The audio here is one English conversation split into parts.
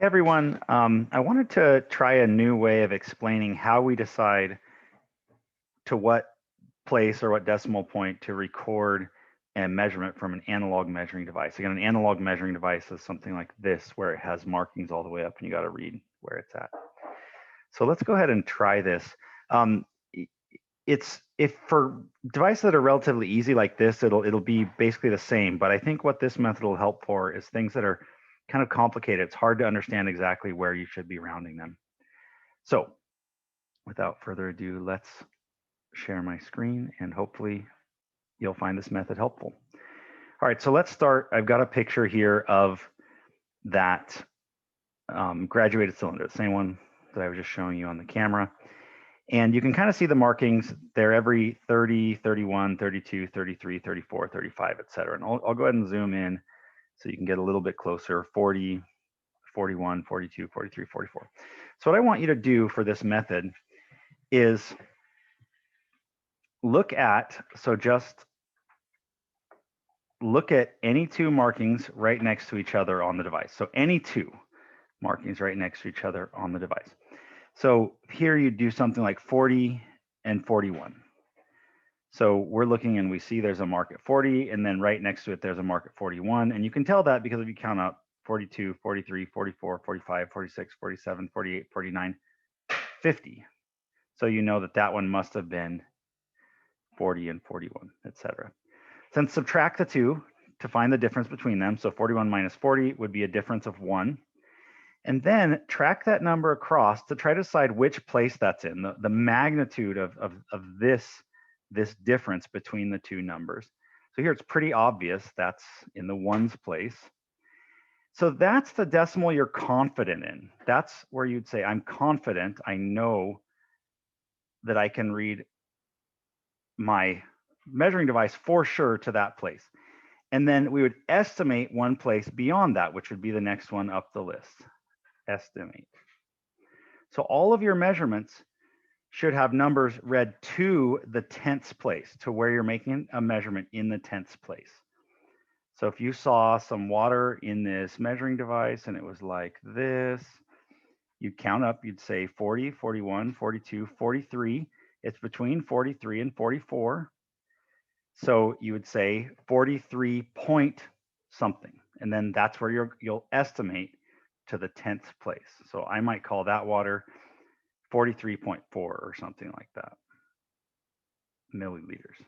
Hey everyone, I wanted to try a new way of explaining how we decide to what place or what decimal point to record a measurement from an analog measuring device. Again, an analog measuring device is something like this, where it has markings all the way up and you got to read where it's at. So let's go ahead and try this. Um, it's if for devices that are relatively easy like this, it'll be basically the same. But I think what this method will help for is things that are kind of complicated. It's hard to understand exactly where you should be rounding them. So without further ado, let's share my screen and hopefully you'll find this method helpful. All right, so let's start. I've got a picture here of that graduated cylinder, the same one that I was just showing you on the camera. And you can kind of see the markings. They're every 30, 31, 32, 33, 34, 35, et cetera. And I'll go ahead and zoom in so you can get a little bit closer, 40, 41, 42, 43, 44. So what I want you to do for this method is just look at any two markings right next to each other on the device. So any two markings right next to each other on the device. So here you do something like 40 and 41. So we're looking and we see there's a mark at 40, and then right next to it there's a mark at 41. And you can tell that because if you count up 42, 43, 44, 45, 46, 47, 48, 49, 50. So you know that that one must have been 40 and 41, etc. Then subtract the two to find the difference between them. So 41 minus 40 would be a difference of 1. And then track that number across to try to decide which place that's in, the magnitude of this difference between the two numbers. So here it's pretty obvious that's in the ones place. So that's the decimal you're confident in. That's where you'd say, I'm confident, I know that I can read my measuring device for sure to that place. And then we would estimate one place beyond that, which would be the next one up the list. Estimate. So all of your measurements should have numbers read to the tenths place, to where you're making a measurement in the tenths place. So if you saw some water in this measuring device and it was like this, you'd count up, you'd say 40, 41, 42, 43. It's between 43 and 44. So you would say 43 point something, and then that's where you'll estimate to the tenths place. So I might call that water 43.4 or something like that, milliliters.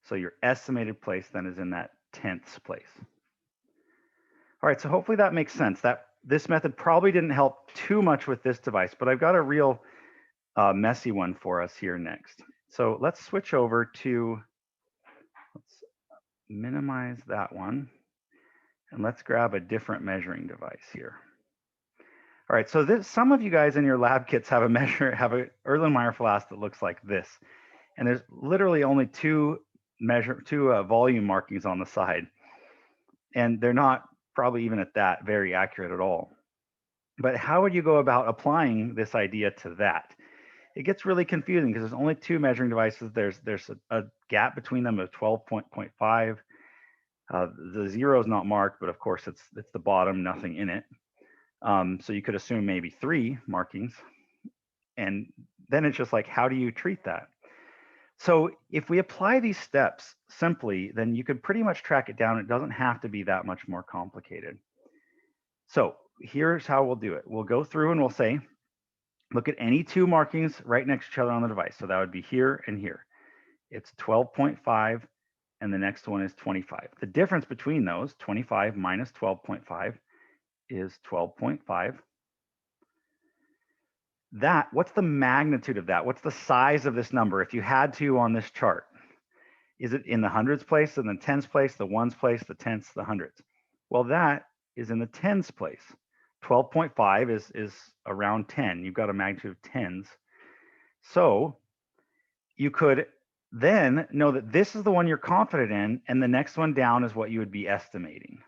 So your estimated place then is in that tenths place. All right, so hopefully that makes sense. That this method probably didn't help too much with this device, but I've got a real messy one for us here next. So let's switch over to, let's minimize that one, and let's grab a different measuring device here. All right, so some of you guys in your lab kits have a Erlenmeyer flask that looks like this, and there's literally only two volume markings on the side, and they're not probably even at that very accurate at all. But how would you go about applying this idea to that? It gets really confusing because there's only two measuring devices. There's a gap between them of 12.5. The zero is not marked, but of course it's the bottom, nothing in it. So you could assume maybe 3 markings. And then it's just like, how do you treat that? So if we apply these steps simply, then you could pretty much track it down. It doesn't have to be that much more complicated. So here's how we'll do it. We'll go through and we'll say, look at any two markings right next to each other on the device. So that would be here and here. It's 12.5, and the next one is 25. The difference between those, 25 minus 12.5, is 12.5. What's the magnitude of that? What's the size of this number if you had to on this chart? Is it in the hundreds place, in the tens place, the ones place, the tenths, the hundreds? Well, that is in the tens place. 12.5 is around 10. You've got a magnitude of tens. So you could then know that this is the one you're confident in, and the next one down is what you would be estimating.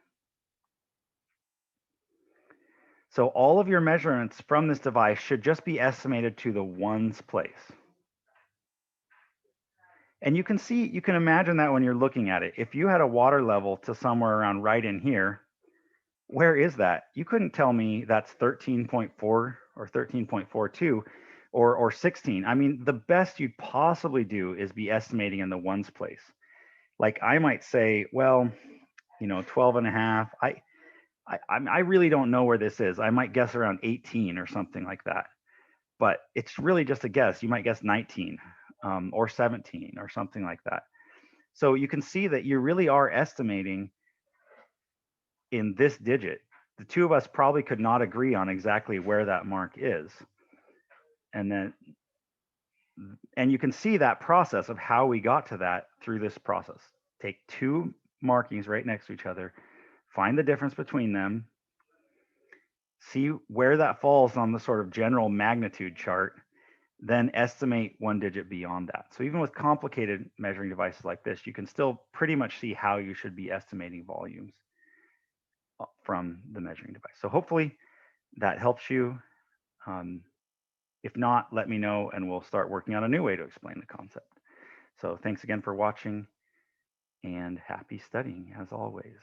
So all of your measurements from this device should just be estimated to the ones place. And you can imagine that when you're looking at it. If you had a water level to somewhere around right in here, where is that? You couldn't tell me that's 13.4 or 13.42 or 16. I mean, the best you'd possibly do is be estimating in the ones place. Like I might say, well, 12 and a half. I really don't know where this is. I might guess around 18 or something like that. But it's really just a guess. You might guess 19 or 17 or something like that. So you can see that you really are estimating in this digit. The two of us probably could not agree on exactly where that mark is. And you can see that process of how we got to that through this process. Take two markings right next to each other, find the difference between them, see where that falls on the sort of general magnitude chart, then estimate one digit beyond that. So even with complicated measuring devices like this, you can still pretty much see how you should be estimating volumes from the measuring device. So hopefully that helps you. If not, let me know and we'll start working on a new way to explain the concept. So thanks again for watching and happy studying as always.